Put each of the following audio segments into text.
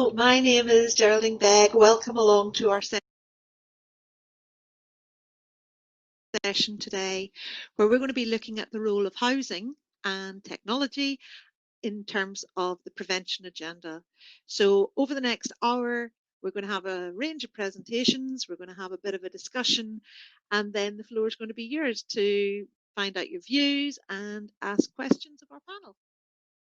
Hello, my name is Geraldine Begg. Welcome along to our session today, where we're going to be looking at the role of housing and technology in terms of the prevention agenda. So over the next hour, we're going to have a range of presentations, we're going to have a bit of a discussion, and then the floor is going to be yours to find out your views and ask questions of our panel.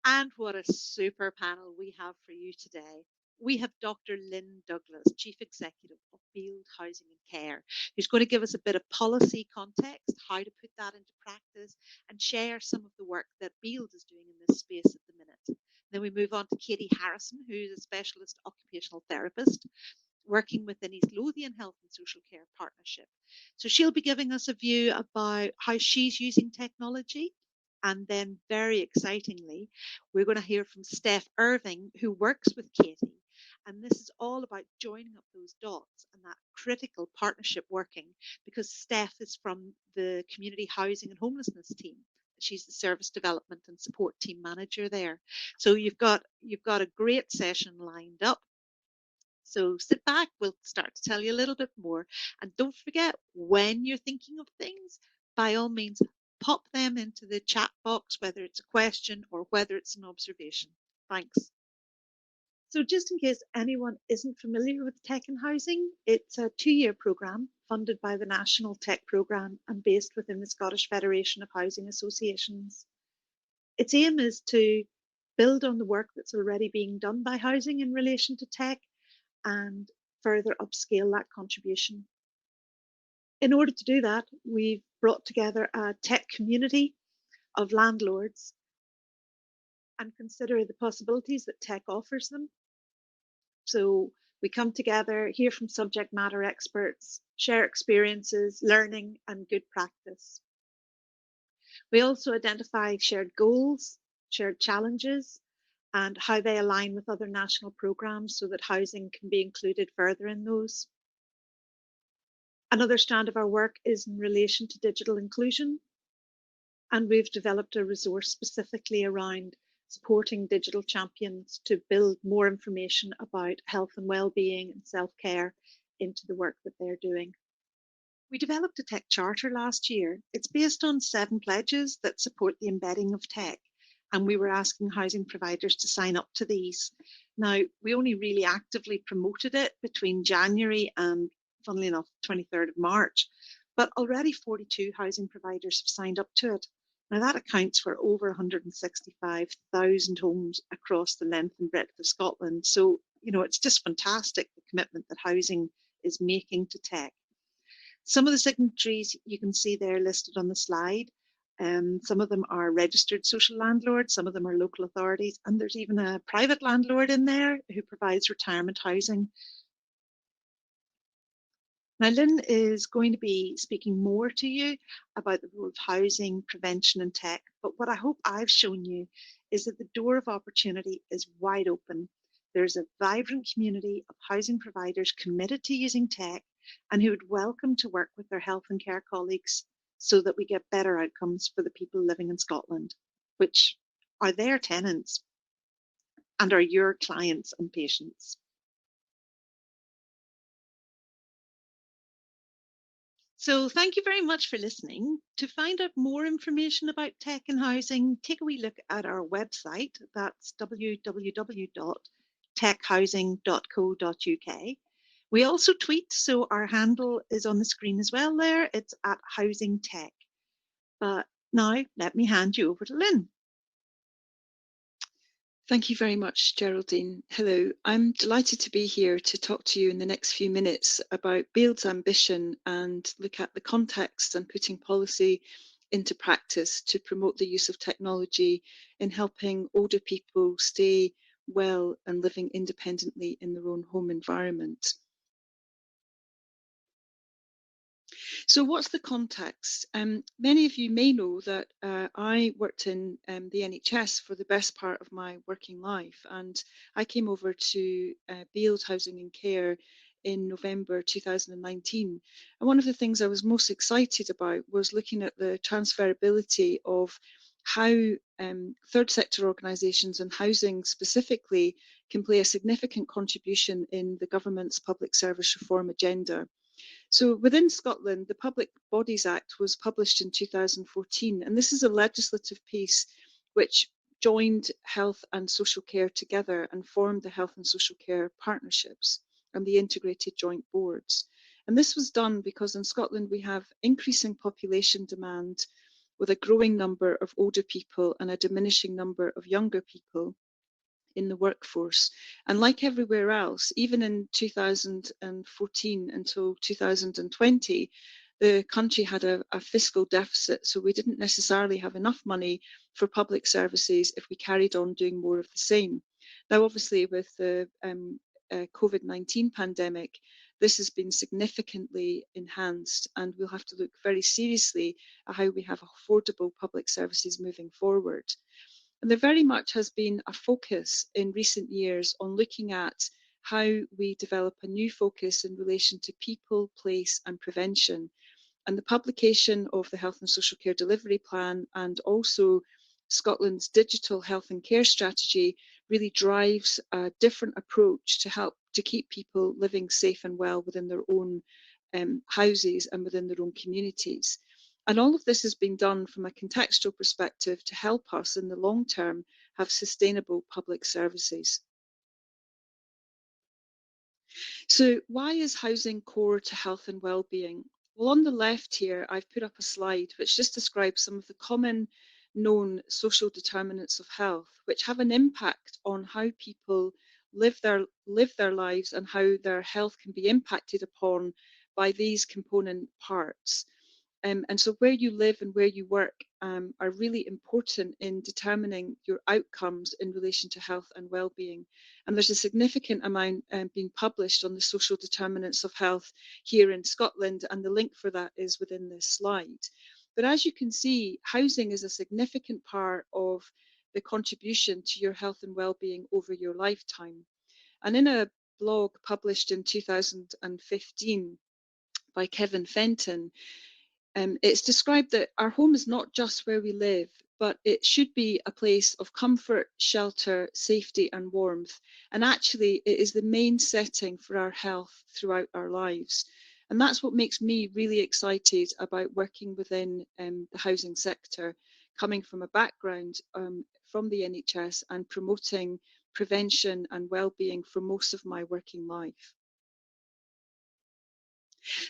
And what a super panel we have for you today. We have Dr. Lynne Douglas, Chief Executive of Bield Housing and Care, who's going to give us a bit of policy context, how to put that into practice, and share some of the work that Bield is doing in this space at the minute. Then we move on to Katie Harrison, who's a specialist occupational therapist working within East Lothian Health and Social Care Partnership. So she'll be giving us a view about how she's using technology. And then very excitingly, we're going to hear from Steph Irvine, who works with Katie. And this is all about joining up those dots and that critical partnership working, because Steph is from the Community Housing and Homelessness team. She's the Service Development and Support Team Manager there. So you've got a great session lined up. So sit back, we'll start to tell you a little bit more. And don't forget, when you're thinking of things, by all means, pop them into the chat box, whether it's a question or whether it's an observation. Thanks. So just in case anyone isn't familiar with Tech in Housing, it's a 2-year programme funded by the National Tech Programme and based within the Scottish Federation of Housing Associations. Its aim is to build on the work that's already being done by housing in relation to tech and further upscale that contribution. In order to do that, we've brought together a tech community of landlords and consider the possibilities that tech offers them. So we come together, hear from subject matter experts, share experiences, learning, and good practice. We also identify shared goals, shared challenges, and how they align with other national programmes so that housing can be included further in those. Another strand of our work is in relation to digital inclusion, and we've developed a resource specifically around supporting digital champions to build more information about health and well-being and self-care into the work that they're doing. We developed a tech charter last year. It's based on 7 pledges that support the embedding of tech, and we were asking housing providers to sign up to these. Now, we only really actively promoted it between January and, funnily enough, 23rd of March, but already 42 housing providers have signed up to it. Now, that accounts for over 165,000 homes across the length and breadth of Scotland. So, it's just fantastic, the commitment that housing is making to tech. Some of the signatories you can see there listed on the slide. Some of them are registered social landlords, some of them are local authorities, and there's even a private landlord in there who provides retirement housing. Now, Lynne is going to be speaking more to you about the role of housing, prevention and tech, but what I hope I've shown you is that the door of opportunity is wide open. There's a vibrant community of housing providers committed to using tech and who would welcome to work with their health and care colleagues so that we get better outcomes for the people living in Scotland, which are their tenants and are your clients and patients. So thank you very much for listening. To find out more information about tech and housing, take a wee look at our website. That's www.techhousing.co.uk. We also tweet, so our handle is on the screen as well there. It's at Housing Tech. But now let me hand you over to Lynne. Thank you very much, Geraldine. Hello, I'm delighted to be here to talk to you in the next few minutes about Bield's ambition and look at the context and putting policy into practice to promote the use of technology in helping older people stay well and living independently in their own home environment. So what's the context? Many of you may know that I worked in the NHS for the best part of my working life, and I came over to Bield Housing and Care in November 2019. And one of the things I was most excited about was looking at the transferability of how third sector organisations and housing specifically can play a significant contribution in the government's public service reform agenda. So within Scotland, the Public Bodies Act was published in 2014, and this is a legislative piece which joined health and social care together and formed the health and social care partnerships and the integrated joint boards. And this was done because in Scotland we have increasing population demand with a growing number of older people and a diminishing number of younger people in the workforce. And like everywhere else, even in 2014 until 2020, the country had a fiscal deficit, so we didn't necessarily have enough money for public services if we carried on doing more of the same. Now, obviously, with the COVID-19 pandemic, this has been significantly enhanced, and we'll have to look very seriously at how we have affordable public services moving forward. And there very much has been a focus in recent years on looking at how we develop a new focus in relation to people, place and prevention. And the publication of the Health and Social Care Delivery Plan and also Scotland's digital health and care strategy really drives a different approach to help to keep people living safe and well within their own houses and within their own communities. And all of this has been done from a contextual perspective to help us in the long term have sustainable public services. So why is housing core to health and well-being? Well, on the left here, I've put up a slide which just describes some of the common known social determinants of health, which have an impact on how people live their lives and how their health can be impacted upon by these component parts. And so where you live and where you work are really important in determining your outcomes in relation to health and well-being. And there's a significant amount being published on the social determinants of health here in Scotland, and the link for that is within this slide. But as you can see, housing is a significant part of the contribution to your health and well-being over your lifetime. And in a blog published in 2015 by Kevin Fenton, it's described that our home is not just where we live, but it should be a place of comfort, shelter, safety and warmth. And actually, it is the main setting for our health throughout our lives. And that's what makes me really excited about working within the housing sector, coming from a background from the NHS and promoting prevention and well-being for most of my working life.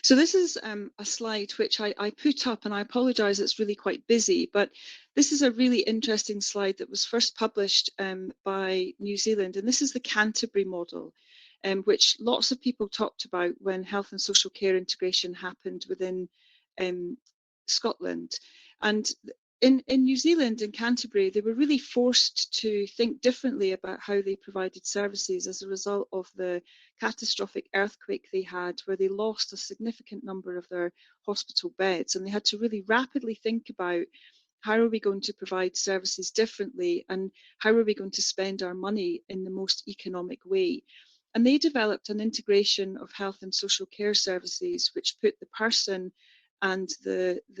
So this is a slide which I put up, and I apologise it's really quite busy, but this is a really interesting slide that was first published by New Zealand, and this is the Canterbury model, which lots of people talked about when health and social care integration happened within Scotland. And in New Zealand, in Canterbury, they were really forced to think differently about how they provided services as a result of the catastrophic earthquake they had, where they lost a significant number of their hospital beds, and they had to really rapidly think about how are we going to provide services differently and how are we going to spend our money in the most economic way. And they developed an integration of health and social care services which put the person and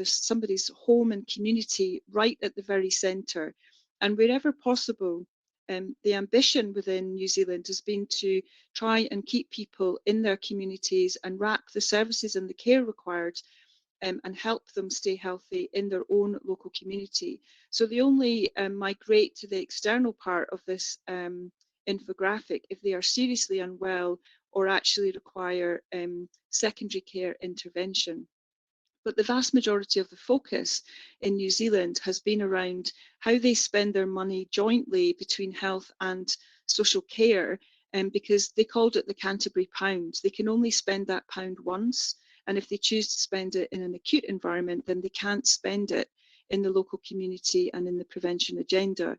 somebody's home and community right at the very centre. And wherever possible, the ambition within New Zealand has been to try and keep people in their communities and wrap the services and the care required and help them stay healthy in their own local community. So they only migrate to the external part of this infographic if they are seriously unwell or actually require secondary care intervention. But the vast majority of the focus in New Zealand has been around how they spend their money jointly between health and social care, because they called it the Canterbury pound. They can only spend that pound once, and if they choose to spend it in an acute environment, then they can't spend it in the local community and in the prevention agenda.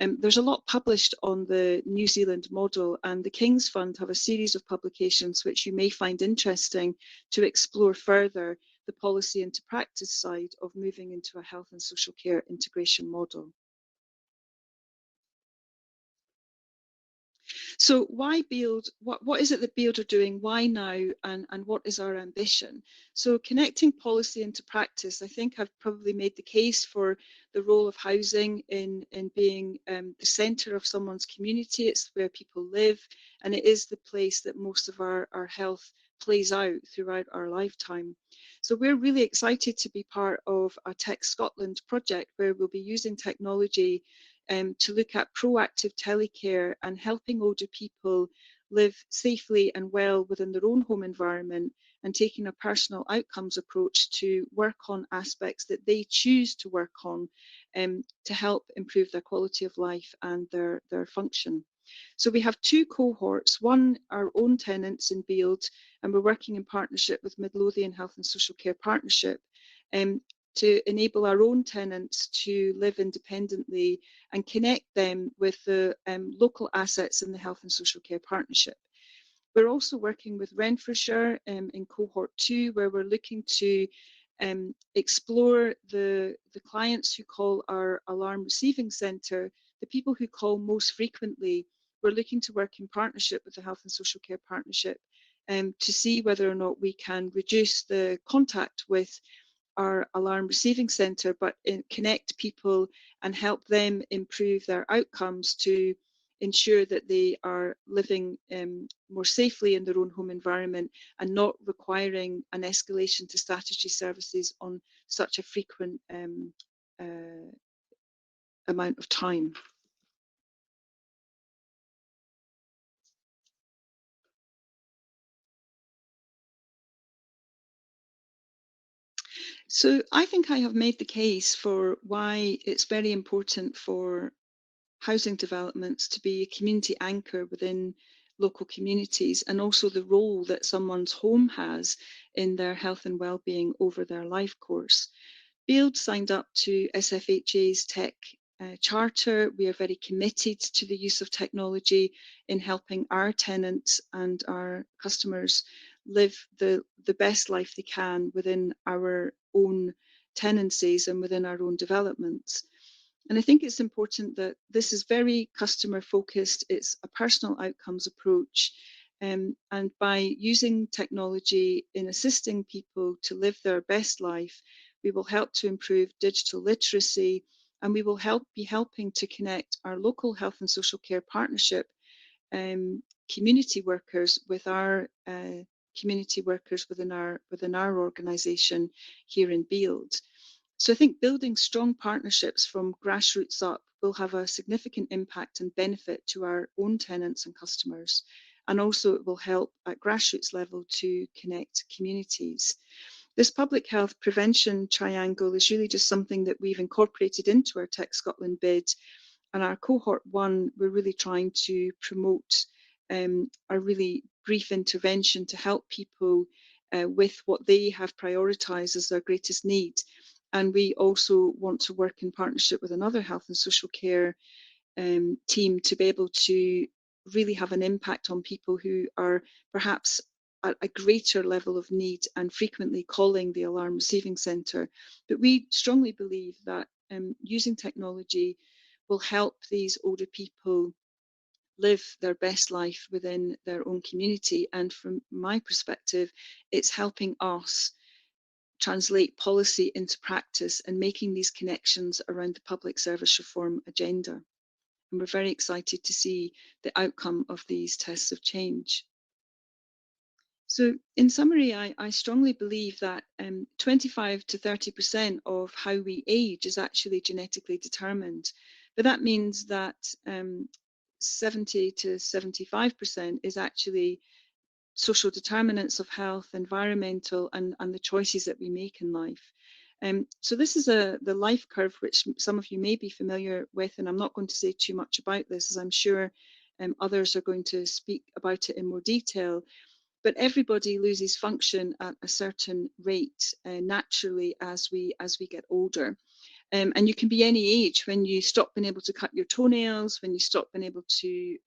There's a lot published on the New Zealand model, and the King's Fund have a series of publications which you may find interesting to explore further the policy into practice side of moving into a health and social care integration model. So why Bield? What is it that Bield are doing? Why now? And what is our ambition? So connecting policy into practice, I think I've probably made the case for the role of housing in being the centre of someone's community. It's where people live, and it is the place that most of our health plays out throughout our lifetime. So we're really excited to be part of a Tech Scotland project where we'll be using technology to look at proactive telecare and helping older people live safely and well within their own home environment, and taking a personal outcomes approach to work on aspects that they choose to work on to help improve their quality of life and their function. So we have two cohorts, one our own tenants in Bield, and we're working in partnership with Lothian Health and Social Care Partnership to enable our own tenants to live independently and connect them with the local assets in the Health and Social Care Partnership. We're also working with Renfrewshire in cohort 2, where we're looking to explore the clients who call our alarm receiving centre, the people who call most frequently. We're looking to work in partnership with the Health and Social Care Partnership to see whether or not we can reduce the contact with our alarm receiving centre, but connect people and help them improve their outcomes to ensure that they are living more safely in their own home environment and not requiring an escalation to statutory services on such a frequent amount of time. So I think I have made the case for why it's very important for housing developments to be a community anchor within local communities, and also the role that someone's home has in their health and well-being over their life course. Bield signed up to SFHA's Tech Charter. We are very committed to the use of technology in helping our tenants and our customers live the best life they can within our own tenancies and within our own developments. And I think it's important that this is very customer focused. It's a personal outcomes approach. And by using technology in assisting people to live their best life, we will help to improve digital literacy, and we will be helping to connect our local health and social care partnership community workers with our community workers within our organisation here in Bield. So I think building strong partnerships from grassroots up will have a significant impact and benefit to our own tenants and customers. And also it will help at grassroots level to connect communities. This public health prevention triangle is really just something that we've incorporated into our Tech Scotland bid. And our cohort 1, we're really trying to promote a really brief intervention to help people with what they have prioritised as their greatest need. And we also want to work in partnership with another health and social care team to be able to really have an impact on people who are perhaps at a greater level of need and frequently calling the alarm receiving centre. But we strongly believe that using technology will help these older people live their best life within their own community. And from my perspective, it's helping us translate policy into practice and making these connections around the public service reform agenda. And we're very excited to see the outcome of these tests of change. So in summary, I strongly believe that 25 to 30% of how we age is actually genetically determined. But that means that 70 to 75% is actually social determinants of health, environmental, and the choices that we make in life. So this is the life curve, which some of you may be familiar with, and I'm not going to say too much about this, as I'm sure others are going to speak about it in more detail. But everybody loses function at a certain rate naturally as we get older. And you can be any age when you stop being able to cut your toenails, when you stop being able to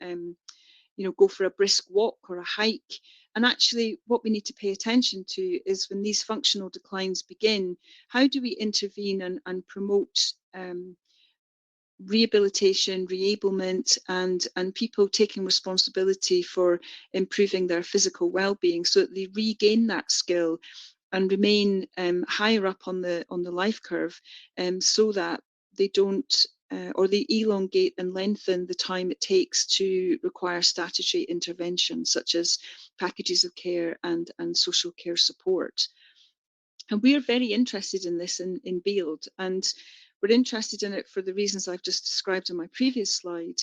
go for a brisk walk or a hike. And actually what we need to pay attention to is when these functional declines begin, how do we intervene and promote rehabilitation, reablement, and people taking responsibility for improving their physical well-being so that they regain that skill and remain higher up on the life curve, so that they don't or they elongate and lengthen the time it takes to require statutory intervention, such as packages of care and social care support. And we're very interested in this in Bield, and we're interested in it for the reasons I've just described in my previous slide.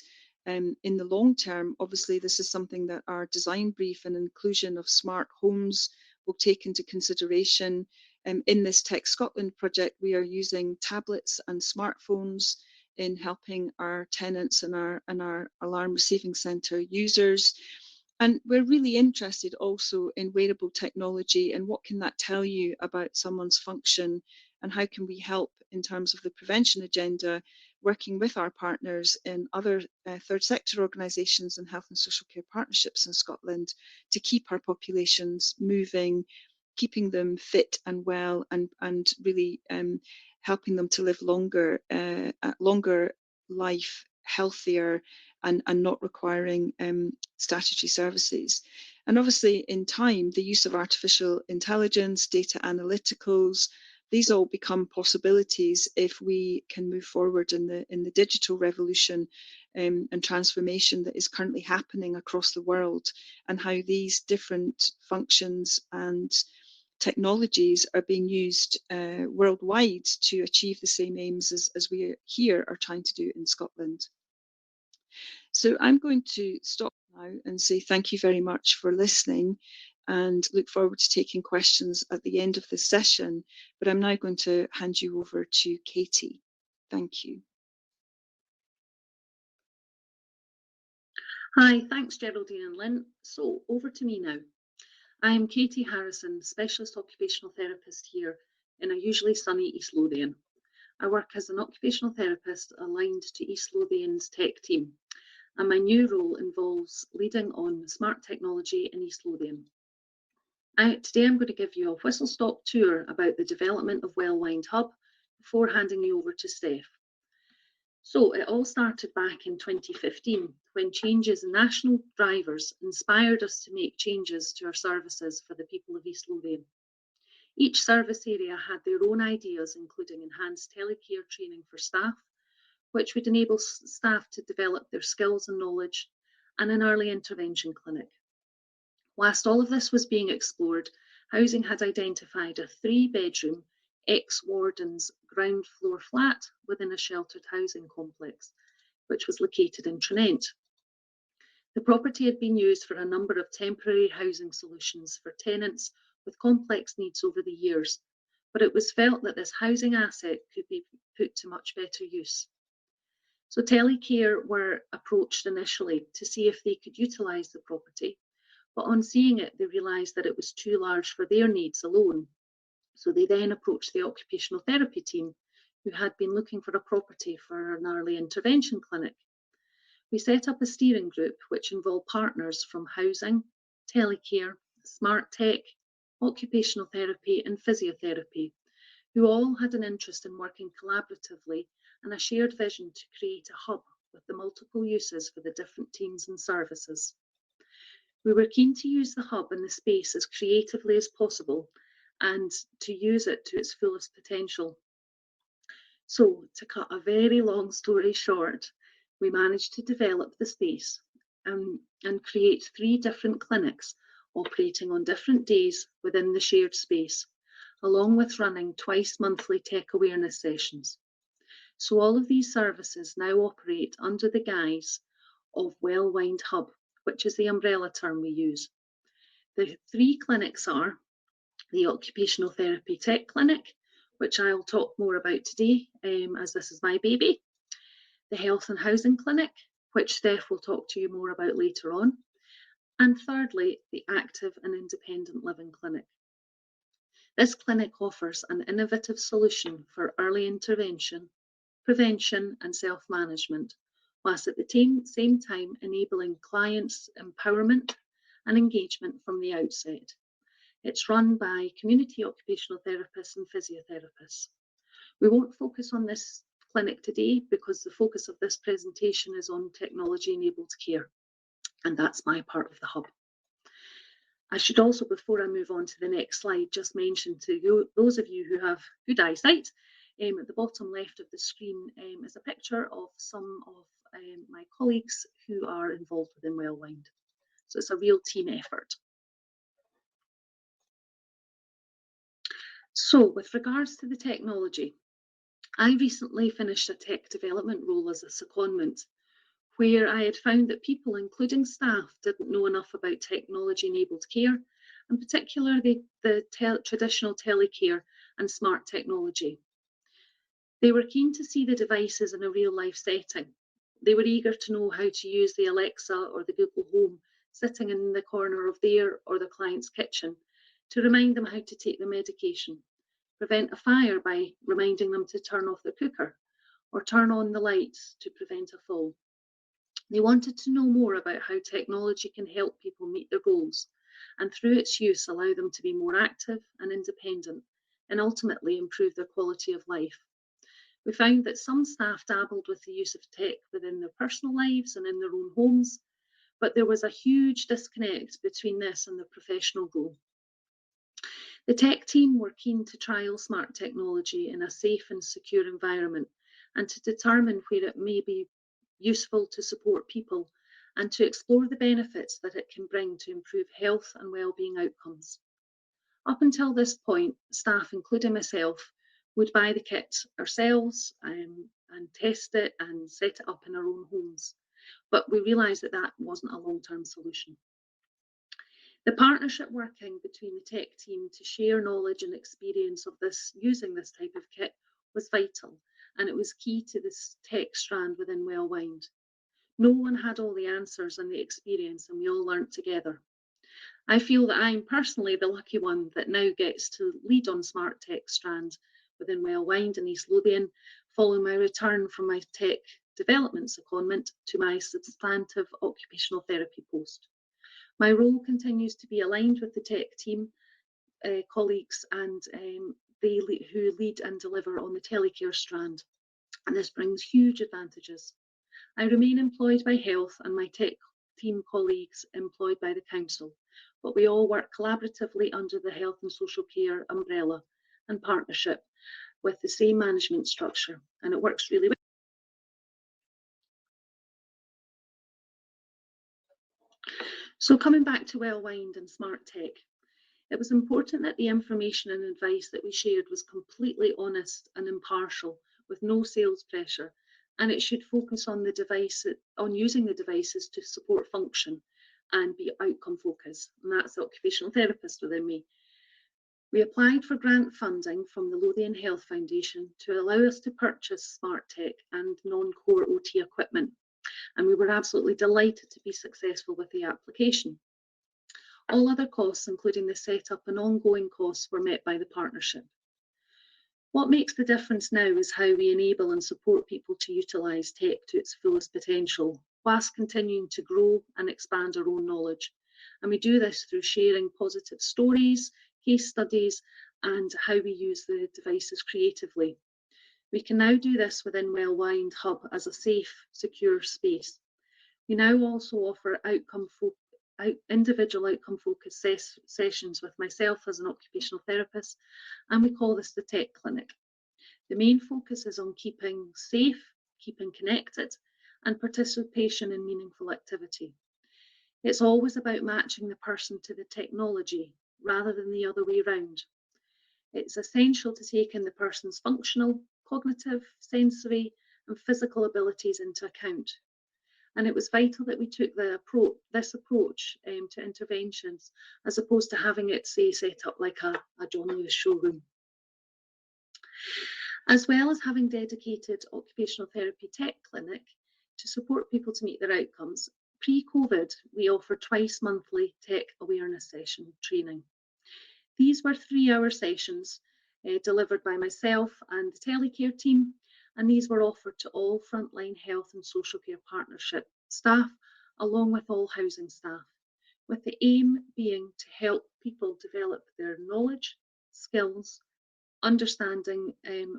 In the long term, obviously, this is something that our design brief and inclusion of smart homes will take into consideration. In this Tech Scotland project, we are using tablets and smartphones in helping our tenants and our alarm receiving centre users. And we're really interested also in wearable technology and what can that tell you about someone's function, and how can we help in terms of the prevention agenda, working with our partners in other third sector organisations and health and social care partnerships in Scotland to keep our populations moving, keeping them fit and well, and really helping them to live longer life, healthier, and not requiring statutory services. And obviously in time, the use of artificial intelligence, data analyticals, these all become possibilities if we can move forward in the digital revolution and transformation that is currently happening across the world, and how these different functions and technologies are being used worldwide to achieve the same aims as we here are trying to do in Scotland. So I'm going to stop now and say thank you very much for listening, and look forward to taking questions at the end of this session. But I'm now going to hand you over to Katie. Thank you. Hi, thanks Geraldine and Lynne. So over to me now. I am Katie Harrison, Specialist Occupational Therapist here in a usually sunny East Lothian. I work as an occupational therapist aligned to East Lothian's tech team, and my new role involves leading on smart technology in East Lothian. Today I'm going to give you a whistle-stop tour about the development of Wellbeing Hub before handing you over to Steph. So it all started back in 2015 when changes in national drivers inspired us to make changes to our services for the people of East Lothian. Each service area had their own ideas, including enhanced telecare training for staff, which would enable staff to develop their skills and knowledge, and an early intervention clinic. Whilst all of this was being explored, Housing had identified a 3-bedroom ex-warden's ground floor flat within a sheltered housing complex, which was located in Tranent. The property had been used for a number of temporary housing solutions for tenants with complex needs over the years, but it was felt that this housing asset could be put to much better use. So Telecare were approached initially to see if they could utilise the property, but on seeing it, they realised that it was too large for their needs alone. So they then approached the occupational therapy team, who had been looking for a property for an early intervention clinic. We set up a steering group which involved partners from housing, telecare, smart tech, occupational therapy and physiotherapy, who all had an interest in working collaboratively and a shared vision to create a hub with the multiple uses for the different teams and services. We were keen to use the hub and the space as creatively as possible and to use it to its fullest potential. So, to cut a very long story short, we managed to develop the space and create 3 different clinics operating on different days within the shared space, along with running twice monthly tech awareness sessions. So all of these services now operate under the guise of Wellbeing Hub, which is the umbrella term we use. The 3 clinics are the Occupational Therapy Tech Clinic, which I'll talk more about today, as this is my baby. The Health and Housing Clinic, which Steph will talk to you more about later on. And thirdly, the Active and Independent Living Clinic. This clinic offers an innovative solution for early intervention, prevention and self-management, whilst at the same time enabling clients' empowerment and engagement from the outset. It's run by community occupational therapists and physiotherapists. We won't focus on this clinic today because the focus of this presentation is on technology-enabled care, and that's my part of the hub. I should also, before I move on to the next slide, just mention to you, those of you who have good eyesight, at the bottom left of the screen is a picture of some of my colleagues who are involved within Wellbeing. So it's a real team effort. So with regards to the technology, I recently finished a tech development role as a secondment, where I had found that people, including staff, didn't know enough about technology-enabled care, in particular the traditional telecare and smart technology. They were keen to see the devices in a real-life setting. They were eager to know how to use the Alexa or the Google Home sitting in the corner of their or the client's kitchen to remind them how to take the medication, prevent a fire by reminding them to turn off the cooker, or turn on the lights to prevent a fall. They wanted to know more about how technology can help people meet their goals, and through its use allow them to be more active and independent, and ultimately improve their quality of life. We found that some staff dabbled with the use of tech within their personal lives and in their own homes, but there was a huge disconnect between this and the professional goal. The tech team were keen to trial smart technology in a safe and secure environment, and to determine where it may be useful to support people and to explore the benefits that it can bring to improve health and wellbeing outcomes. Up until this point, staff, including myself, would buy the kit ourselves and test it and set it up in our own homes. But we realised that that wasn't a long-term solution. The partnership working between the tech team to share knowledge and experience of using this type of kit was vital, and it was key to this tech strand within Wellwind. No one had all the answers and the experience, and we all learnt together. I feel that I'm personally the lucky one that now gets to lead on smart tech strand within Wellwind in East Lothian, following my return from my tech development secondment to my substantive occupational therapy post. My role continues to be aligned with the tech team colleagues and who lead and deliver on the telecare strand, and this brings huge advantages. I remain employed by health and my tech team colleagues employed by the council, but we all work collaboratively under the health and social care umbrella and partnership with the same management structure, and it works really well. So coming back to Wellwind and smart tech, it was important that the information and advice that we shared was completely honest and impartial, with no sales pressure, and it should focus on using the devices to support function and be outcome focused, and that's the occupational therapist within me. We applied for grant funding from the Lothian Health Foundation to allow us to purchase smart tech and non-core OT equipment, and we were absolutely delighted to be successful with the application. All other costs, including the setup and ongoing costs, were met by the partnership. What makes the difference now is how we enable and support people to utilise tech to its fullest potential, whilst continuing to grow and expand our own knowledge. And we do this through sharing positive stories, case studies, and how we use the devices creatively. We can now do this within Wellwind Hub as a safe, secure space. We now also offer individual outcome focused sessions with myself as an occupational therapist, and we call this the Tech Clinic. The main focus is on keeping safe, keeping connected, and participation in meaningful activity. It's always about matching the person to the technology rather than the other way around. It's essential to take in the person's functional, cognitive, sensory, and physical abilities into account. And it was vital that we took this approach to interventions, as opposed to having it, say, set up like a John Lewis showroom. As well as having dedicated occupational therapy tech clinic to support people to meet their outcomes, pre-COVID, we offered twice monthly tech awareness session training. These were 3-hour sessions delivered by myself and the telecare team, and these were offered to all frontline health and social care partnership staff, along with all housing staff, with the aim being to help people develop their knowledge, skills, understanding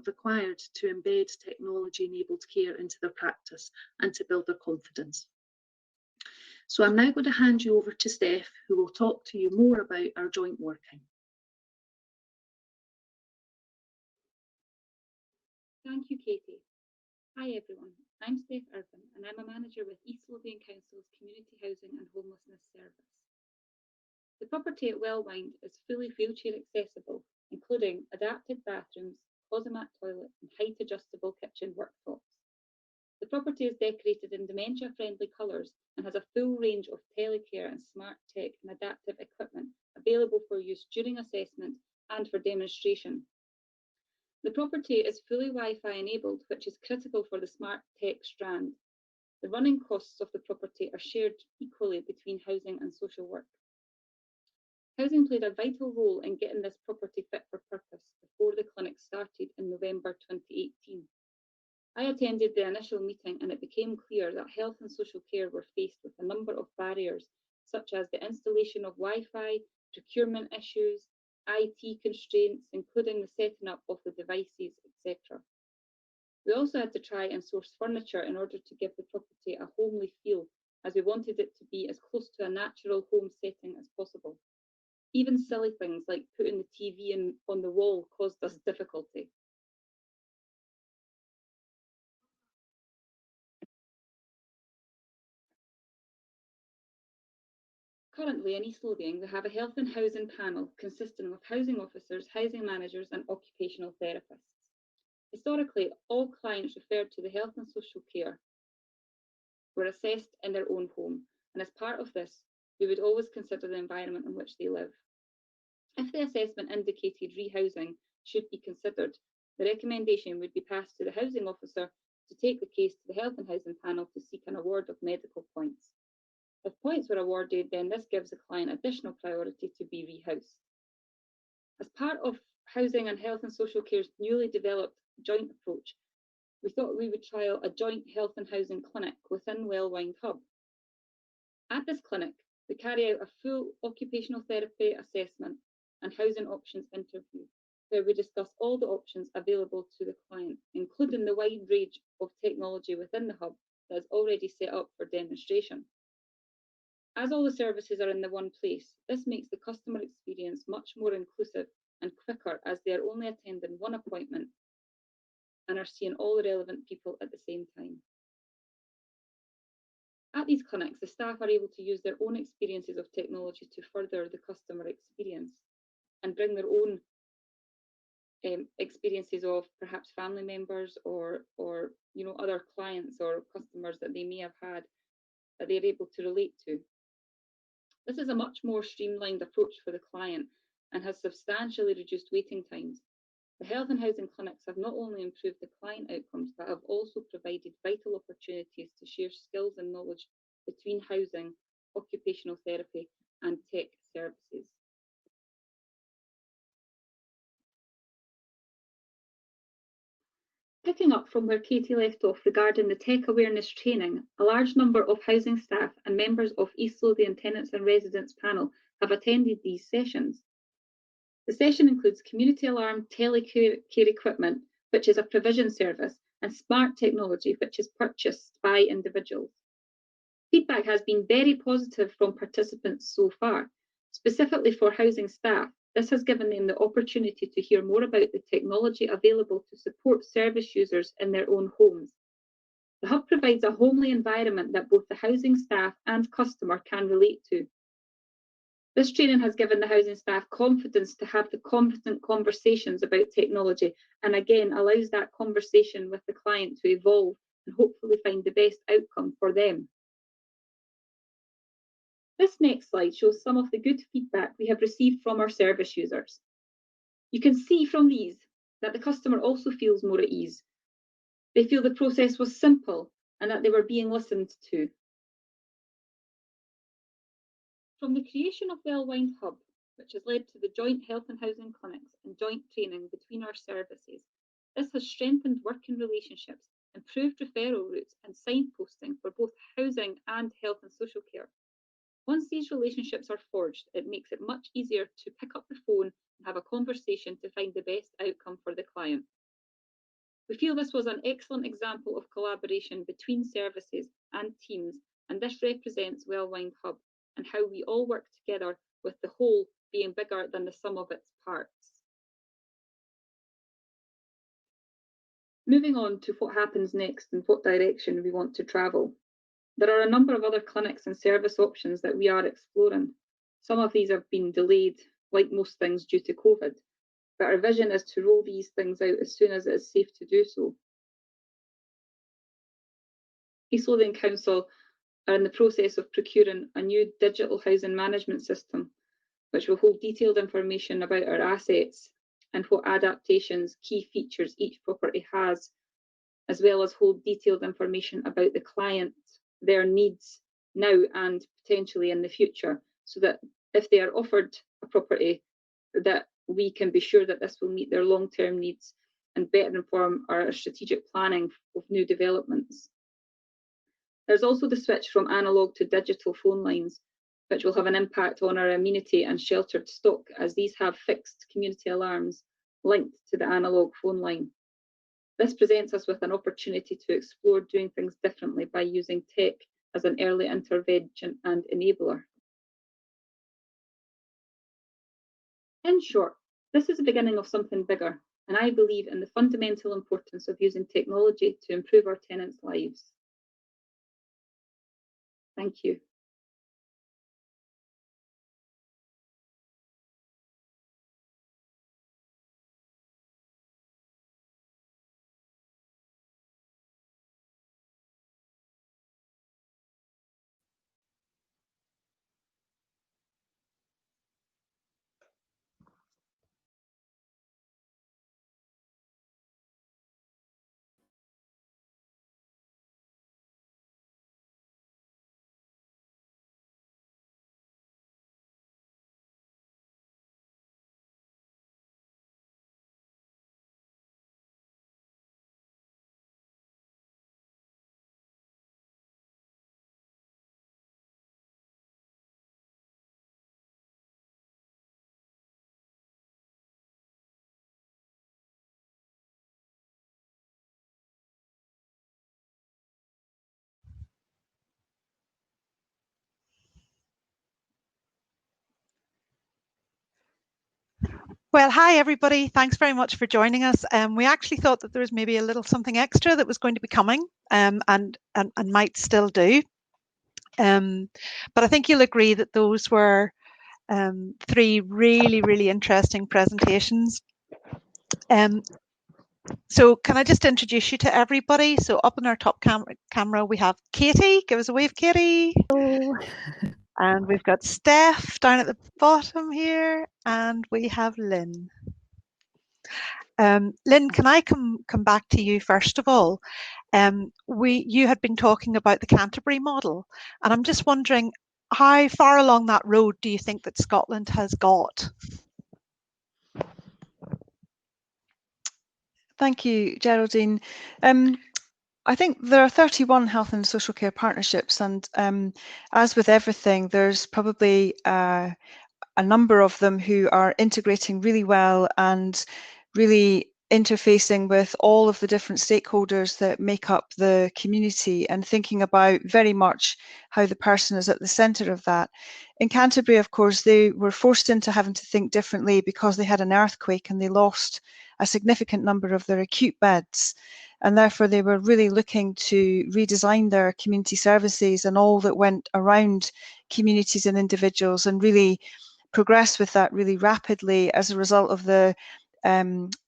required to embed technology-enabled care into their practice and to build their confidence. So I'm now going to hand you over to Steph, who will talk to you more about our joint working. Thank you, Katie. Hi everyone, I'm Steph Irvine and I'm a manager with East Lothian Council's Community Housing and Homelessness Service. The property at Wellbeing is fully wheelchair accessible, including adapted bathrooms, closet toilet and height adjustable kitchen worktops. The property is decorated in dementia-friendly colours and has a full range of telecare and smart tech and adaptive equipment available for use during assessment and for demonstration. The property is fully Wi-Fi enabled, which is critical for the smart tech strand. The running costs of the property are shared equally between housing and social work. Housing played a vital role in getting this property fit for purpose before the clinic started in November 2018. I attended the initial meeting and it became clear that health and social care were faced with a number of barriers, such as the installation of Wi-Fi, procurement issues, IT constraints, including the setting up of the devices, etc. We also had to try and source furniture in order to give the property a homely feel, as we wanted it to be as close to a natural home setting as possible. Even silly things like putting the TV on the wall caused us difficulty. Currently in East Lothian, we have a health and housing panel consisting of housing officers, housing managers and occupational therapists. Historically, all clients referred to the health and social care were assessed in their own home, and as part of this, we would always consider the environment in which they live. If the assessment indicated rehousing should be considered, the recommendation would be passed to the housing officer to take the case to the health and housing panel to seek an award of medical points. If points were awarded, then this gives the client additional priority to be rehoused. As part of Housing and Health and Social Care's newly developed joint approach, we thought we would trial a joint health and housing clinic within Wellbeing Hub. At this clinic, we carry out a full occupational therapy assessment and housing options interview, where we discuss all the options available to the client, including the wide range of technology within the hub that is already set up for demonstration. As all the services are in the one place, this makes the customer experience much more inclusive and quicker, as they are only attending one appointment and are seeing all the relevant people at the same time. At these clinics, the staff are able to use their own experiences of technology to further the customer experience and bring their own experiences of perhaps family members or other clients or customers that they may have had that they're able to relate to. This is a much more streamlined approach for the client and has substantially reduced waiting times. The health and housing clinics have not only improved the client outcomes, but have also provided vital opportunities to share skills and knowledge between housing, occupational therapy, and tech services. Picking up from where Katie left off regarding the tech awareness training, a large number of housing staff and members of East Lothian Tenants and Residents panel have attended these sessions. The session includes community alarm telecare equipment, which is a provision service, and smart technology, which is purchased by individuals. Feedback has been very positive from participants so far. Specifically for housing staff, this has given them the opportunity to hear more about the technology available to support service users in their own homes. The hub provides a homely environment that both the housing staff and customer can relate to. This training has given the housing staff confidence to have the confident conversations about technology, and again allows that conversation with the client to evolve and hopefully find the best outcome for them. This next slide shows some of the good feedback we have received from our service users. You can see from these that the customer also feels more at ease. They feel the process was simple and that they were being listened to. From the creation of the Wellbeing Hub, which has led to the joint health and housing clinics and joint training between our services, this has strengthened working relationships, improved referral routes and signposting for both housing and health and social care. Once these relationships are forged, it makes it much easier to pick up the phone and have a conversation to find the best outcome for the client. We feel this was an excellent example of collaboration between services and teams, and this represents Wellbeing Hub and how we all work together, with the whole being bigger than the sum of its parts. Moving on to what happens next and what direction we want to travel. There are a number of other clinics and service options that we are exploring. Some of these have been delayed, like most things, due to COVID, but our vision is to roll these things out as soon as it is safe to do so. East Lothian Council are in the process of procuring a new digital housing management system, which will hold detailed information about our assets and what adaptations, key features each property has, as well as hold detailed information about the client, their needs now and potentially in the future, so that if they are offered a property, that we can be sure that this will meet their long-term needs and better inform our strategic planning of new developments. There's also the switch from analogue to digital phone lines, which will have an impact on our amenity and sheltered stock, as these have fixed community alarms linked to the analogue phone line. This presents us with an opportunity to explore doing things differently by using tech as an early intervention and enabler. In short, this is the beginning of something bigger, and I believe in the fundamental importance of using technology to improve our tenants' lives. Thank you. Well, hi everybody. Thanks very much for joining us. We actually thought that there was maybe a little something extra that was going to be coming, and might still do. But I think you'll agree that those were three really interesting presentations. So can I just introduce you to everybody? So up in our top camera we have Katie. Give us a wave, Katie. Hello. And we've got Steph down at the bottom here, and we have Lynne. Lynne, can I come back to you first of all? You had been talking about the Canterbury model, and I'm just wondering how far along that road do you think that Scotland has got? Thank you, Geraldine. I think there are 31 health and social care partnerships, and as with everything, there's probably a number of them who are integrating really well and really interfacing with all of the different stakeholders that make up the community, and thinking about very much how the person is at the centre of that. In Canterbury, of course, they were forced into having to think differently because they had an earthquake and they lost a significant number of their acute beds. And therefore they were really looking to redesign their community services and all that went around communities and individuals, and really progress with that really rapidly as a result of the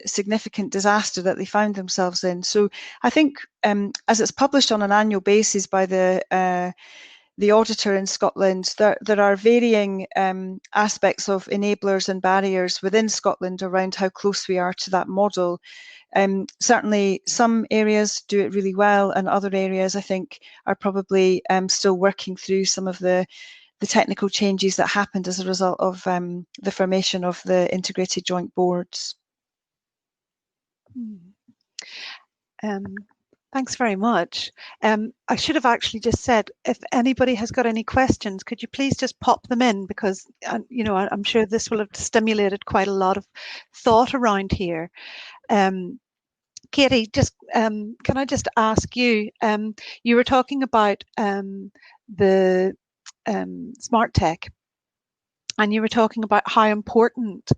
significant disaster that they found themselves in. So I think as it's published on an annual basis by the auditor in Scotland, there are varying aspects of enablers and barriers within Scotland around how close we are to that model. Certainly some areas do it really well, and other areas I think are probably still working through some of the technical changes that happened as a result of the formation of the integrated joint boards. Thanks very much. I should have actually just said, if anybody has got any questions, could you please just pop them in, because you know, I'm sure this will have stimulated quite a lot of thought around here. Katie, just can I just ask you? You were talking about the smart tech, and you were talking about how important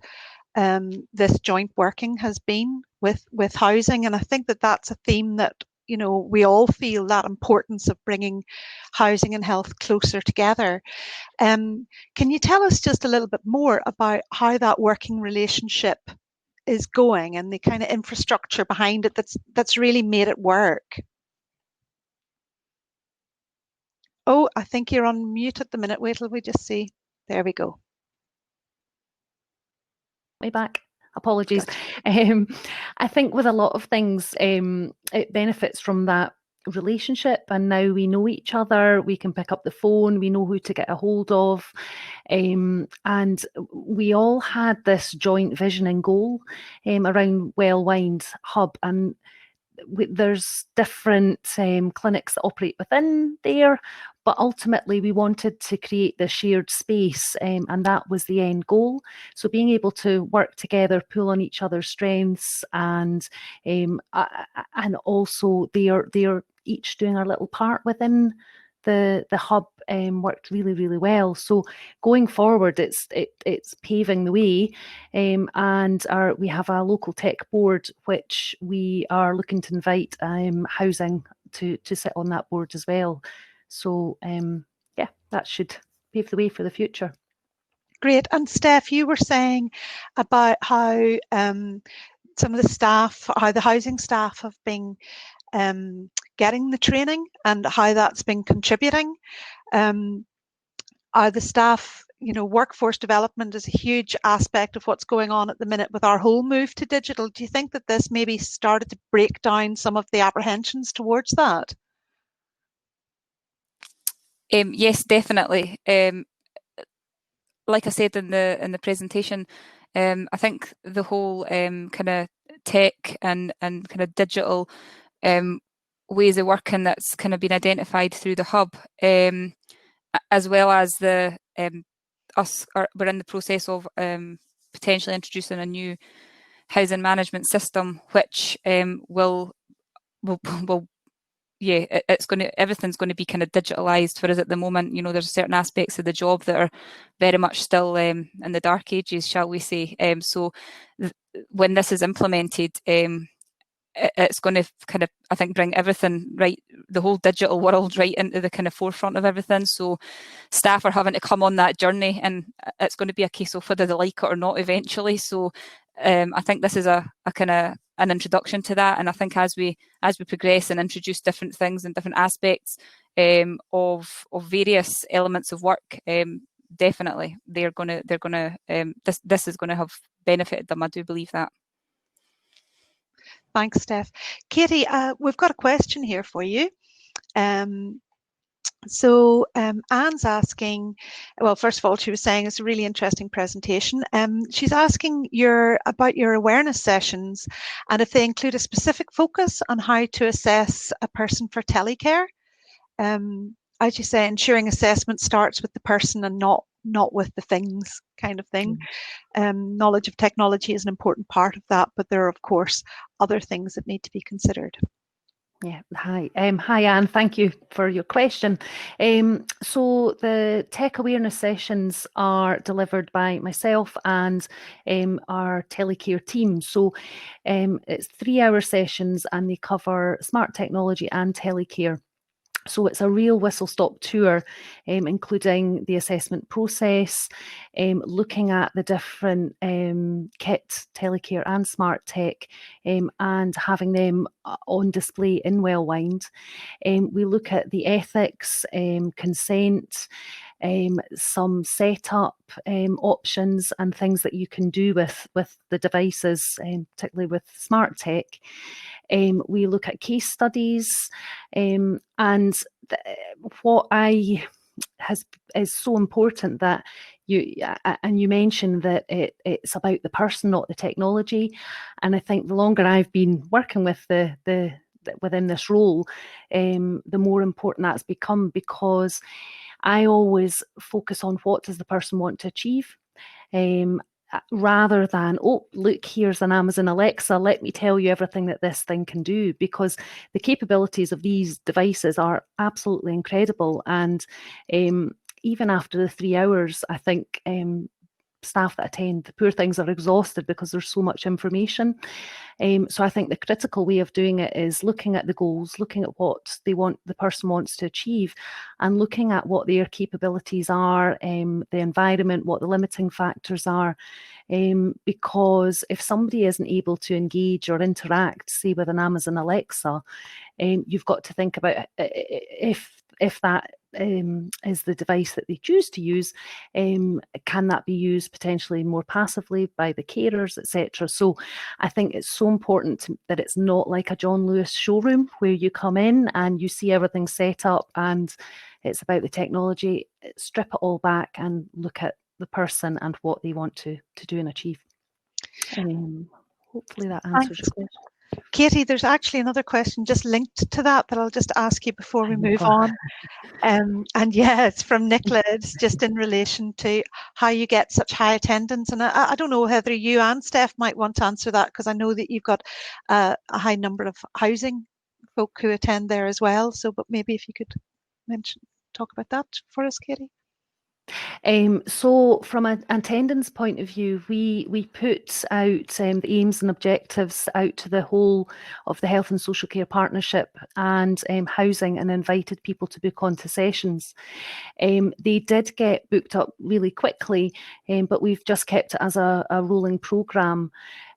this joint working has been with housing, and I think that that's a theme that, you know, we all feel, that importance of bringing housing and health closer together. Can you tell us just a little bit more about how that working relationship is going and the kind of infrastructure behind it that's really made it work? Oh, I think you're on mute at the minute. Wait till we just see. There we go. Way back. Apologies. Gotcha. I think with a lot of things, it benefits from that relationship, and now we know each other, we can pick up the phone, we know who to get a hold of, and we all had this joint vision and goal around Wellwind Hub, and there's different clinics that operate within there, but ultimately we wanted to create the shared space, and that was the end goal. So being able to work together, pull on each other's strengths, and also they're each doing our little part within the hub, worked really, really well. So going forward, it's paving the way, and we have a local tech board which we are looking to invite housing to sit on that board as well. So yeah, that should pave the way for the future. Great. And Steph, you were saying about how some of the staff, how the housing staff have been getting the training and how that's been contributing. Are the staff, you know, workforce development is a huge aspect of what's going on at the minute with our whole move to digital. Do you think that this maybe started to break down some of the apprehensions towards that? Yes, definitely. Like I said in the presentation, I think the whole kind of tech and kind of digital ways of working that's kind of been identified through the hub, as well as the we're in the process of potentially introducing a new housing management system, which will yeah, everything's going to be kind of digitalized for us at the moment. You know, there's certain aspects of the job that are very much still in the dark ages, shall we say. So when this is implemented, it's going to kind of, I think, bring everything right, the whole digital world right into the kind of forefront of everything. So staff are having to come on that journey, and it's going to be a case of whether they like it or not eventually. So I think this is a kind of an introduction to that, and I think as we progress and introduce different things and different aspects of various elements of work, definitely they're gonna this is going to have benefited them. I do believe that. Thanks, Steph. Katie, we've got a question here for you. So Anne's asking, well, first of all, she was saying it's a really interesting presentation. She's asking about your awareness sessions and if they include a specific focus on how to assess a person for telecare. As you say, ensuring assessment starts with the person and not with the things, kind of thing. Knowledge of technology is an important part of that, but there are, of course, other things that need to be considered. Yeah, hi. Hi, Anne. Thank you for your question. So the tech awareness sessions are delivered by myself and our telecare team. So it's 3-hour sessions and they cover smart technology and telecare. So it's a real whistle-stop tour, including the assessment process, looking at the different kit, telecare and smart tech, and having them on display in Wellwind. We look at the ethics, consent, some setup options and things that you can do with the devices, particularly with smart tech. We look at case studies, and what is so important that you mentioned that it's about the person, not the technology. And I think the longer I've been working with the within this role, the more important that's become, because I always focus on what does the person want to achieve, rather than, oh, look, here's an Amazon Alexa, let me tell you everything that this thing can do, because the capabilities of these devices are absolutely incredible. And even after the 3 hours, I think staff that attend, the poor things are exhausted because there's so much information. So I think the critical way of doing it is looking at the goals, looking at what the person wants to achieve, and looking at what their capabilities are, the environment, what the limiting factors are. Because if somebody isn't able to engage or interact, say, with an Amazon Alexa, you've got to think about if that is the device that they choose to use, can that be used potentially more passively by the carers, etc. So I think it's so important that it's not like a John Lewis showroom where you come in and you see everything set up and it's about the technology. Strip it all back and look at the person and what they want to do and achieve. Hopefully that answers your question. Katie, there's actually another question just linked to that I'll just ask you before we move on. And yeah, it's from Nicola. It's just in relation to how you get such high attendance. And I don't know whether you and Steph might want to answer that, because I know that you've got a high number of housing folk who attend there as well. So, but maybe if you could talk about that for us, Katie. So from an attendance point of view, we put out the aims and objectives out to the whole of the Health and Social Care Partnership and housing, and invited people to book onto sessions. They did get booked up really quickly, but we've just kept it as a rolling programme.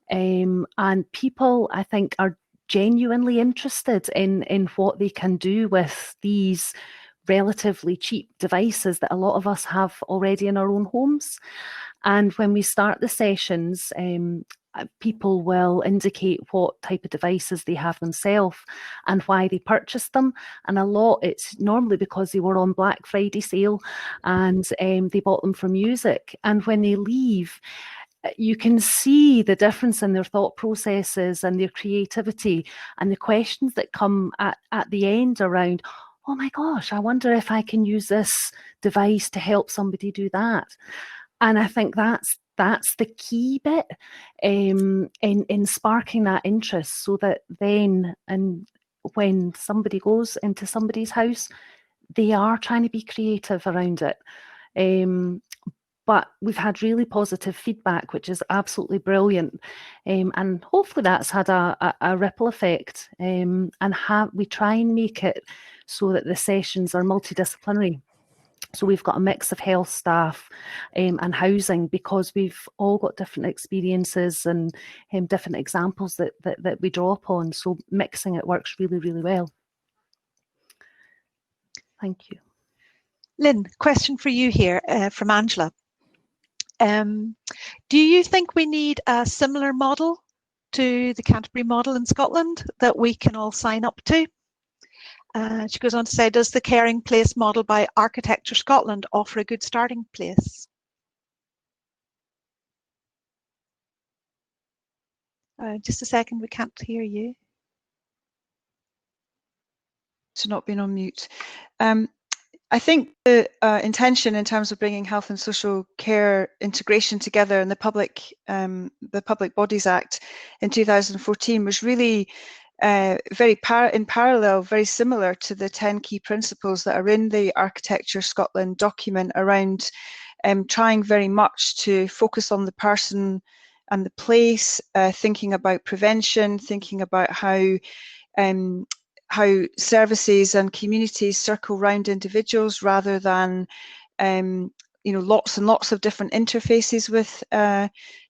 And people, I think, are genuinely interested in what they can do with these relatively cheap devices that a lot of us have already in our own homes. And when we start the sessions, people will indicate what type of devices they have themselves and why they purchased them. And a lot, it's normally because they were on Black Friday sale and they bought them for music. And when they leave, you can see the difference in their thought processes and their creativity, and the questions that come at the end around, oh my gosh, I wonder if I can use this device to help somebody do that. And I think that's the key bit in sparking that interest, so that then, and when somebody goes into somebody's house, they are trying to be creative around it. But we've had really positive feedback, which is absolutely brilliant. And hopefully that's had a ripple effect. And we try and make it so that the sessions are multidisciplinary. So we've got a mix of health staff and housing, because we've all got different experiences and different examples that we draw upon. So mixing it works really, really well. Thank you. Lynne, question for you here from Angela. Do you think we need a similar model to the Canterbury model in Scotland that we can all sign up to? She goes on to say, does the Caring Place model by Architecture Scotland offer a good starting place? Just a second, we can't hear you. To not being on mute. I think the intention in terms of bringing health and social care integration together in the Public Bodies Act in 2014 was really in parallel, very similar to the 10 key principles that are in the Architecture Scotland document around trying very much to focus on the person and the place, thinking about prevention, thinking about how services and communities circle round individuals rather than lots and lots of different interfaces with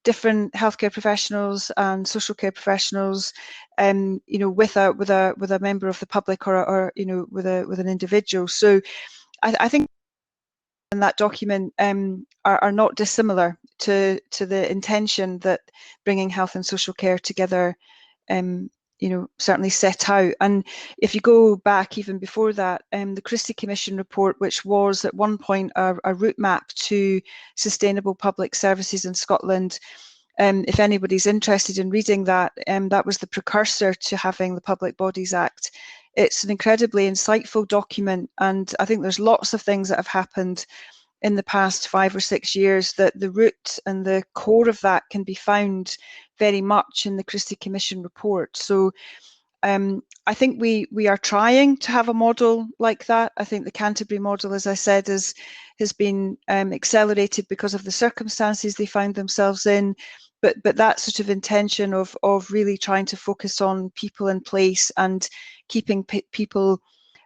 different healthcare professionals and social care professionals, with a member of the public or with an individual. So I think in that document are not dissimilar to the intention that bringing health and social care together certainly set out. And if you go back even before that, the Christie Commission report, which was at one point a route map to sustainable public services in Scotland, if anybody's interested in reading that, that was the precursor to having the Public Bodies Act. It's an incredibly insightful document, and I think there's lots of things that have happened in the past 5 or 6 years that the root and the core of that can be found very much in the Christie Commission report. So I think we are trying to have a model like that. I think the Canterbury model, as I said, has been accelerated because of the circumstances they found themselves in. But that sort of intention of really trying to focus on people in place and keeping people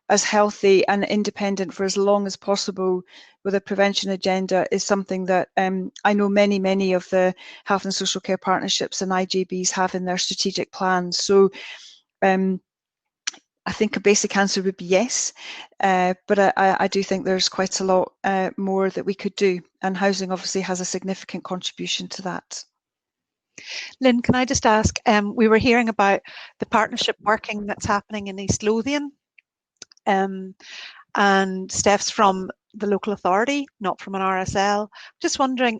as healthy and independent for as long as possible with a prevention agenda is something that I know many of the health and social care partnerships and IJBs have in their strategic plans. So I think a basic answer would be yes, but I do think there's quite a lot more that we could do, and housing obviously has a significant contribution to that. Lynne, can I just ask, we were hearing about the partnership working that's happening in East Lothian, and Steph's from the local authority, not from an RSL. Just wondering,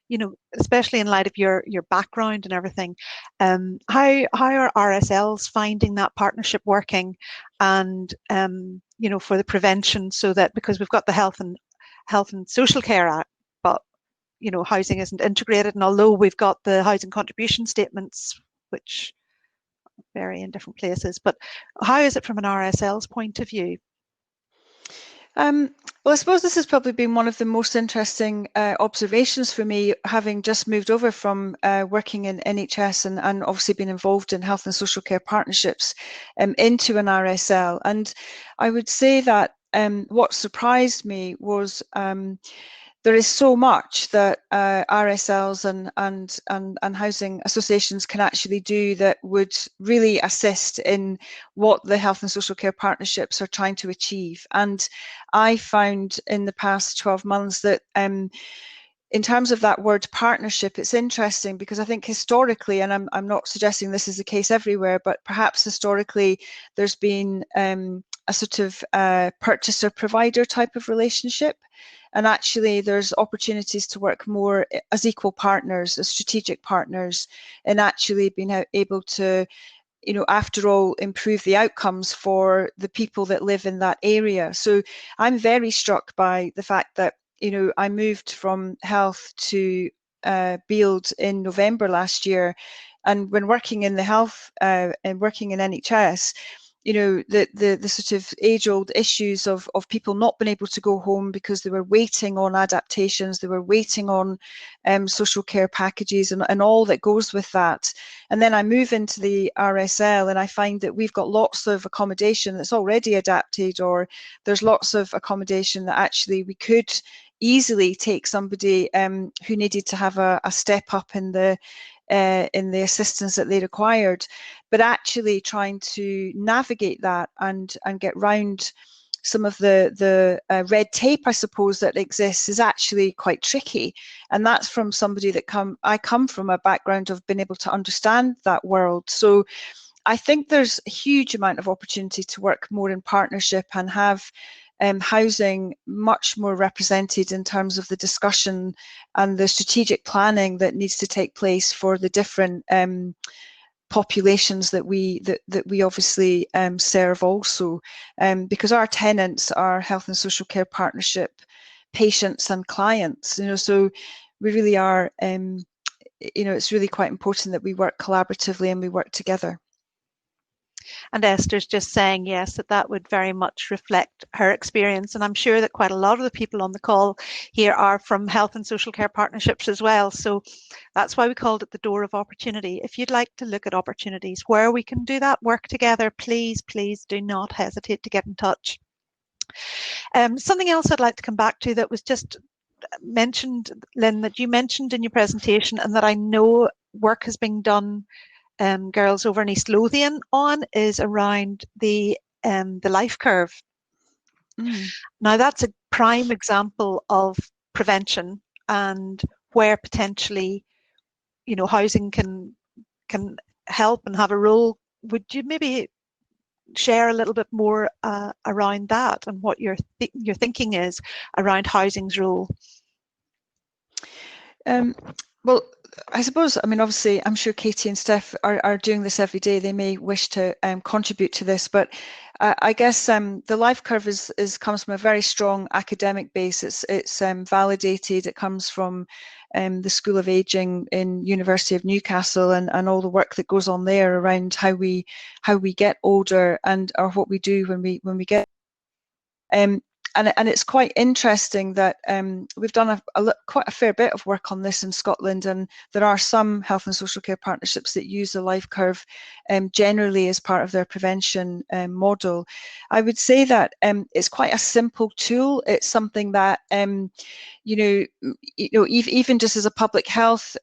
you know, especially in light of your background and everything, how are RSLs finding that partnership working, and you know, for the prevention, so that, because we've got the Health and Social Care Act, but you know, housing isn't integrated, and although we've got the housing contribution statements, which vary in different places, but how is it from an RSL's point of view? Well, I suppose this has probably been one of the most interesting observations for me, having just moved over from working in NHS and obviously been involved in health and social care partnerships into an RSL. And I would say that what surprised me was there is so much that RSLs and housing associations can actually do that would really assist in what the health and social care partnerships are trying to achieve. And I found in the past 12 months that in terms of that word partnership, it's interesting because I think historically, and I'm not suggesting this is the case everywhere, but perhaps historically there's been a sort of purchaser-provider type of relationship. And actually, there's opportunities to work more as equal partners, as strategic partners, and actually being able to, you know, after all, improve the outcomes for the people that live in that area. So I'm very struck by the fact that, you know, I moved from health to Bield in November last year, and when working in the health and working in NHS, you know, the sort of age-old issues of people not being able to go home because they were waiting on adaptations, they were waiting on social care packages and all that goes with that. And then I move into the RSL and I find that we've got lots of accommodation that's already adapted, or there's lots of accommodation that actually we could easily take somebody who needed to have a step up in the assistance that they required, but actually trying to navigate that and get round some of the red tape, I suppose, that exists is actually quite tricky. And that's from somebody that I come from a background of being able to understand that world. So I think there's a huge amount of opportunity to work more in partnership and have housing much more represented in terms of the discussion and the strategic planning that needs to take place for the different populations that we obviously serve also, because our tenants are health and social care partnership patients and clients, you know, so we really are, you know, it's really quite important that we work collaboratively and we work together. And Esther's just saying yes, that would very much reflect her experience. And I'm sure that quite a lot of the people on the call here are from health and social care partnerships as well. So that's why we called it the door of opportunity. If you'd like to look at opportunities where we can do that work together, please do not hesitate to get in touch. Something else I'd like to come back to that was just mentioned, Lynne, that you mentioned in your presentation, and that I know work has been done, girls over in East Lothian on, is around the life curve. Now that's a prime example of prevention and where potentially, you know, housing can help and have a role. Would you maybe share a little bit more around that and what your thinking is around housing's role? Well, I suppose, I mean, obviously, I'm sure Katie and Steph are doing this every day. They may wish to contribute to this, but I guess the life curve comes from a very strong academic base. It's validated. It comes from the School of Aging in University of Newcastle, and all the work that goes on there around how we get older or what we do when we get. And it's quite interesting that we've done quite a fair bit of work on this in Scotland, and there are some health and social care partnerships that use the life curve generally as part of their prevention model. I would say that it's quite a simple tool. It's something that even just as a public health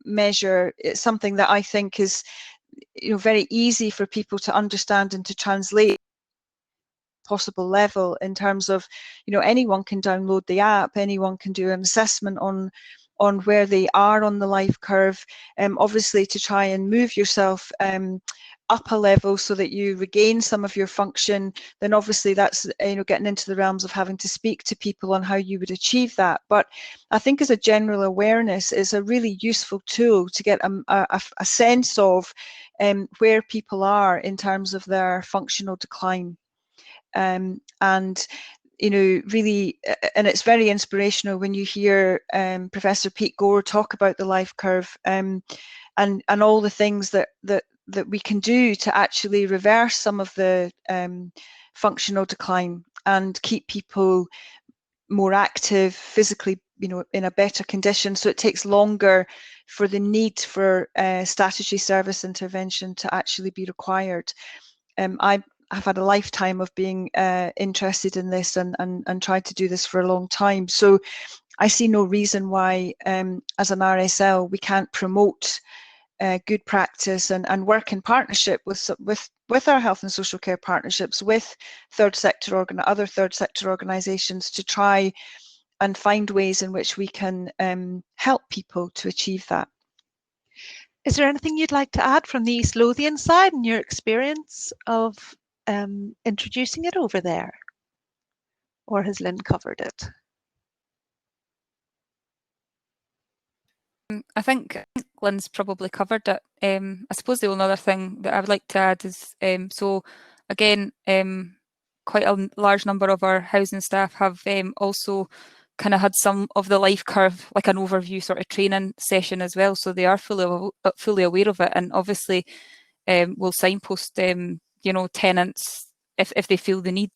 measure, it's something that I think is very easy for people to understand and to translate possible level, in terms of anyone can download the app, anyone can do an assessment on where they are on the life curve, obviously to try and move yourself up a level so that you regain some of your function. Then obviously that's getting into the realms of having to speak to people on how you would achieve that. But I think as a general awareness, is a really useful tool to get a sense of where people are in terms of their functional decline. And really, and it's very inspirational when you hear Professor Pete Gore talk about the life curve, and all the things that we can do to actually reverse some of the functional decline and keep people more active physically, in a better condition. So it takes longer for the need for statutory service intervention to actually be required. I've had a lifetime of being interested in this and tried to do this for a long time. So I see no reason why, as an RSL, we can't promote good practice and work in partnership with our health and social care partnerships, with other third sector organisations, to try and find ways in which we can help people to achieve that. Is there anything you'd like to add from the East Lothian side and your experience of introducing it over there? Or has Lynne covered it? I think Lynne's probably covered it. I suppose the only other thing that I would like to add is, so again, quite a large number of our housing staff have also kind of had some of the life curve, like an overview sort of training session as well. So they are fully aware of it, and obviously will signpost tenants if they feel the need.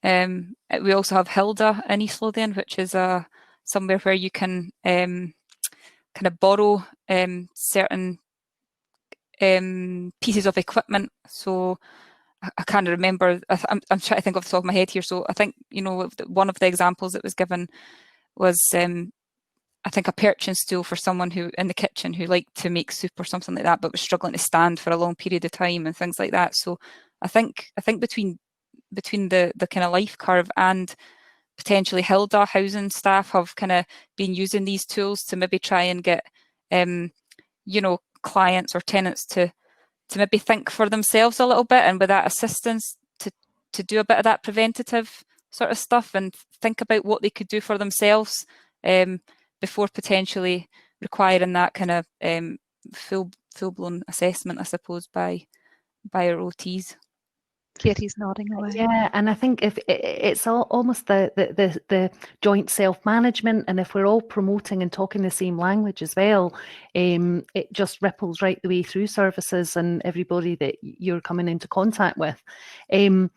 We also have Hilda in East Lothian, which is somewhere where you can kind of borrow certain pieces of equipment. So I can't remember. I'm trying to think off the top of my head here. So I think one of the examples that was given was I think a perching stool for someone who in the kitchen who liked to make soup or something like that, but was struggling to stand for a long period of time and things like that. So I think between the kind of life curve and potentially Hilda housing staff have kind of been using these tools to maybe try and get clients or tenants to maybe think for themselves a little bit, and with that assistance to do a bit of that preventative sort of stuff and think about what they could do for themselves before potentially requiring that kind of full-blown assessment, I suppose, by our OTs. Katie's nodding away. Yeah, and I think if it's almost the joint self-management, and if we're all promoting and talking the same language as well, it just ripples right the way through services and everybody that you're coming into contact with. Out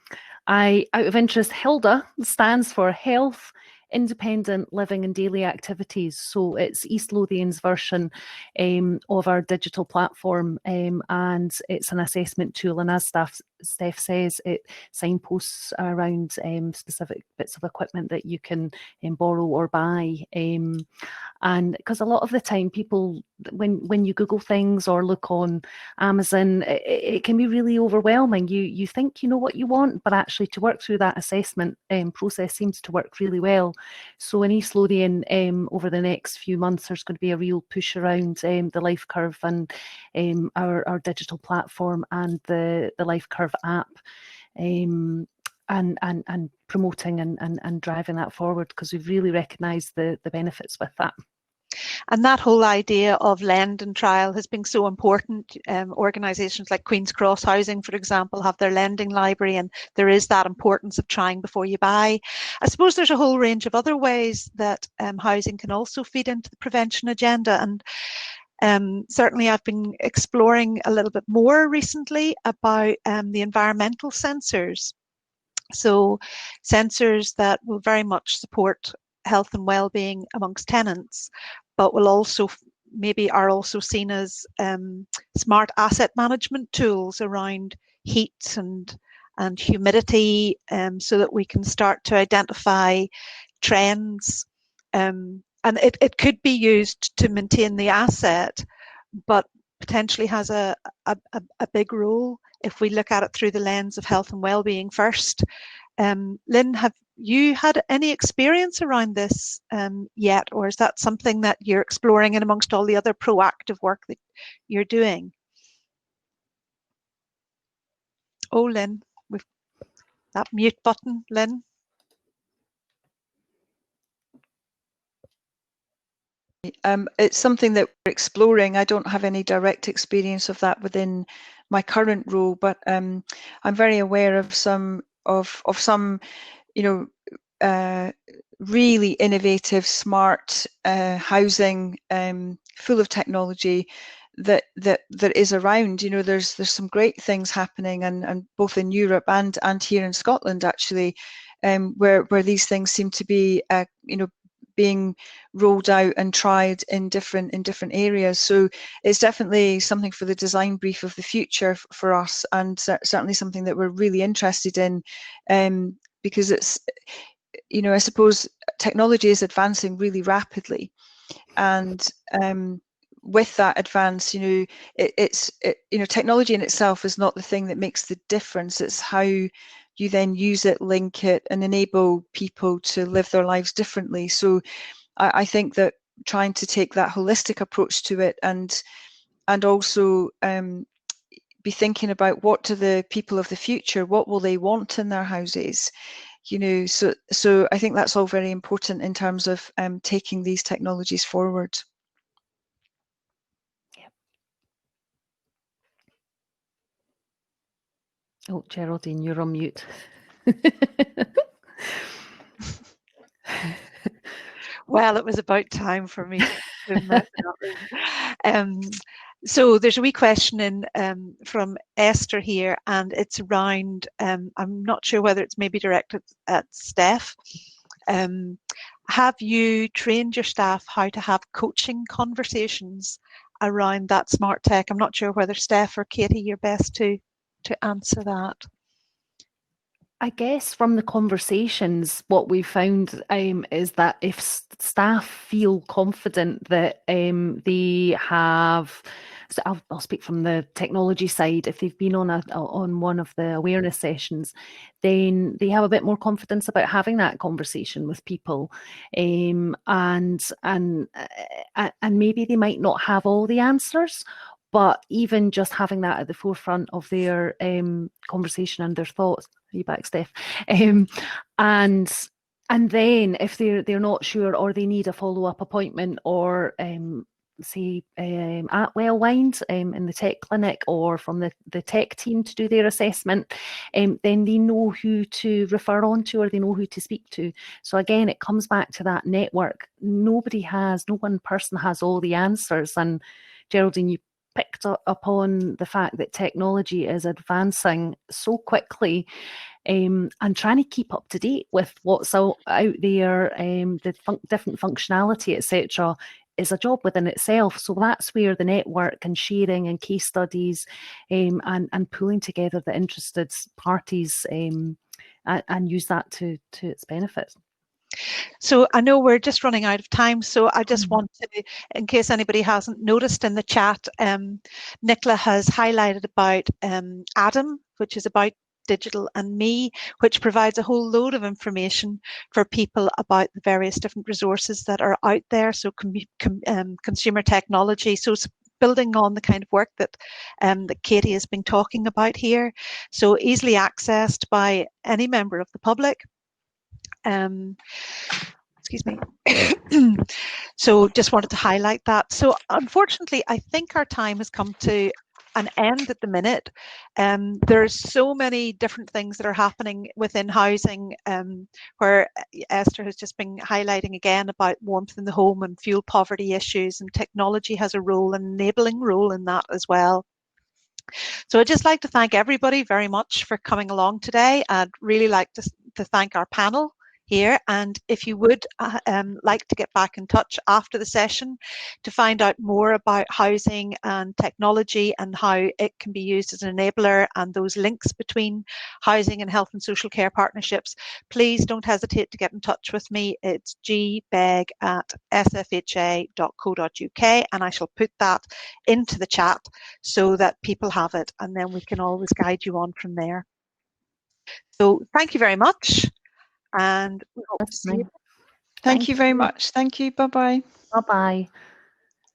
of interest, HILDA stands for Health, Independent Living and Daily Activities. So it's East Lothian's version of our digital platform, and it's an assessment tool. And as Steph says, it signposts around specific bits of equipment that you can borrow or buy. And because a lot of the time people, when you Google things or look on Amazon, it can be really overwhelming. You think you know what you want, but actually to work through that assessment process seems to work really well. So in East Lothian, over the next few months, there's going to be a real push around the Life Curve and our digital platform and the Life Curve app, and promoting and driving that forward, because we've really recognised the benefits with that. And that whole idea of lend and trial has been so important. Organisations like Queen's Cross Housing, for example, have their lending library, and there is that importance of trying before you buy. I suppose there's a whole range of other ways that housing can also feed into the prevention agenda, and certainly I've been exploring a little bit more recently about the environmental sensors. So sensors that will very much support health and well-being amongst tenants, but will also maybe are also seen as smart asset management tools around heat and humidity, so that we can start to identify trends. And it could be used to maintain the asset, but potentially has a big role if we look at it through the lens of health and well-being first. Lynne, have you had any experience around this yet, or is that something that you're exploring in amongst all the other proactive work that you're doing? Oh, Lynne, we've that mute button, Lynne. It's something that we're exploring. I don't have any direct experience of that within my current role, but I'm very aware of some really innovative, smart housing, full of technology that is around. There's some great things happening, and both in Europe and here in Scotland actually, where these things seem to be being rolled out and tried in different areas. So it's definitely something for the design brief of the future for us, and certainly something that we're really interested in, because it's, I suppose technology is advancing really rapidly, and with that advance, technology in itself is not the thing that makes the difference. It's how you then use it, link it, and enable people to live their lives differently. So I think that trying to take that holistic approach to it, and also be thinking about, what do the people of the future, what will they want in their houses? So I think that's all very important in terms of taking these technologies forward. Oh, Geraldine, you're on mute. Well, it was about time for me to so there's a wee question in from Esther here, and it's around, I'm not sure whether it's maybe directed at Steph. Have you trained your staff how to have coaching conversations around that smart tech? I'm not sure whether Steph or Katie, you're best to answer that. I guess from the conversations, what we've found is that if staff feel confident that they have, so I'll speak from the technology side, if they've been on one of the awareness sessions, then they have a bit more confidence about having that conversation with people, and maybe they might not have all the answers, but even just having that at the forefront of their conversation and their thoughts. Are you back, Steph? And then if they're not sure, or they need a follow-up appointment, or say at Wellwind in the tech clinic, or from the tech team to do their assessment, then they know who to refer on to, or they know who to speak to. So again, it comes back to that network. No one person has all the answers. And Geraldine, you picked up on the fact that technology is advancing so quickly, and trying to keep up to date with what's out there, the different functionality, etc., is a job within itself. So that's where the network and sharing and case studies, and pulling together the interested parties, and use that to its benefit. So I know we're just running out of time, so I just want to, in case anybody hasn't noticed in the chat, Nicola has highlighted about Adam, which is about Digital and Me, which provides a whole load of information for people about the various different resources that are out there. So consumer technology, so building on the kind of work that that Katie has been talking about here, so easily accessed by any member of the public. Excuse me. So just wanted to highlight that. So unfortunately, I think our time has come to an end at the minute. There's so many different things that are happening within housing, where Esther has just been highlighting again about warmth in the home and fuel poverty issues, and technology has a role, an enabling role in that as well. So I'd just like to thank everybody very much for coming along today. I'd really like to thank our panel here, and if you would like to get back in touch after the session to find out more about housing and technology and how it can be used as an enabler and those links between housing and health and social care partnerships, please don't hesitate to get in touch with me. It's gbegg@sfha.co.uk, and I shall put that into the chat so that people have it, and then we can always guide you on from there. So thank you very much, and we hope to see you. Thank you very much. Thank you. Bye-bye. Bye-bye.